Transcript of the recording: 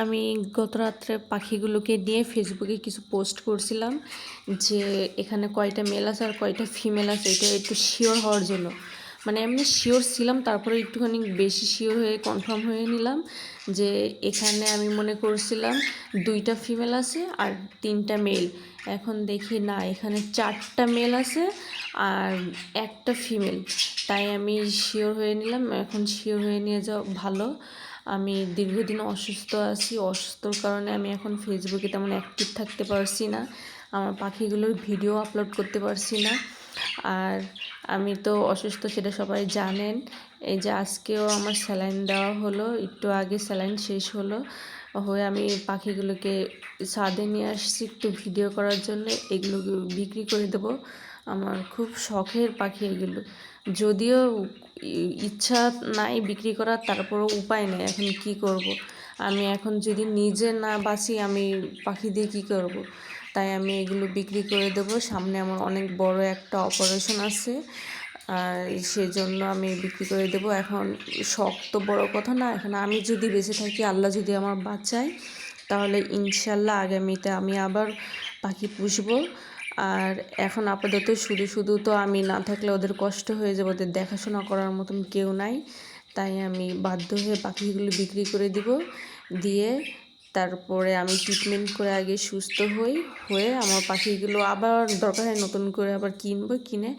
আমি গত রাত্রে পাখিগুলোকে নিয়ে ফেসবুকে কিছু পোস্ট করছিলাম যে এখানে কয়টা মেল আছে আর কয়টা ফিমেল আছে, এটা একটু শিওর হওয়ার জন্য। মানে এমনি শিওর ছিলাম, তারপরে একটুখানি বেশি শিওর হয়ে কনফার্ম হয়ে নিলাম যে এখানে আমি মনে করছিলাম 2টা ফিমেল আছে আর 3টা মেল। এখন দেখি না, এখানে 4টা মেল আছে আর 1টা ফিমেল। তাই আমি শিওর হয়ে নিলাম। এখন শিওর হয়ে নিয়ে যাওয়া ভালো। আমি দীর্ঘদিন অসুস্থ আছি, অসুস্থর কারণে আমি এখন ফেসবুকে তেমন অ্যাক্টিভ থাকতে পারছি না, আমার পাখিগুলোর ভিডিও আপলোড করতে পারছি না। আর আমি তো অসুস্থ, সেটা সবাই জানেন। এই যে আজকেও আমার স্যালাইন দেওয়া হলো, একটু আগে স্যালাইন শেষ হলো হয়ে আমি পাখিগুলোকে ছাদে নিয়ে আসছি একটু ভিডিও করার জন্য। এগুলো বিক্রি করে দেবো, আমার খুব শখের পাখি এগুলো। যদিও ইচ্ছা নাই বিক্রি করার, তারপরও উপায় নেই, এখন কি করব। আমি এখন যদি নিজে না বাঁচি আমি পাখি দিয়ে কী করব। তাই আমি এগুলো বিক্রি করে দেবো। সামনে আমার অনেক বড় একটা অপারেশন আছে, আর সেজন্য আমি বিক্রি করে দেবো। এখন শখ তো বড় কথা না, এখন আমি যদি বেঁচে থাকি, আল্লাহ যদি আমার বাঁচায়, তাহলে ইনশাল্লাহ আগামীতে আমি আবার পাখি পুষবো। আর এখন আপাতত শুধু শুধু তো আমি না থাকলে ওদের কষ্ট হয়ে যাবে, ওদের দেখাশোনা করার মতন কেউ নাই। তাই আমি বাধ্য হয়ে পাখিগুলো বিক্রি করে দিব, দিয়ে তারপরে আমি ট্রিটমেন্ট করে আগে সুস্থ হয়ে আমার পাখিগুলো আবার দরকার হয় নতুন করে আবার কিনবো, কিনে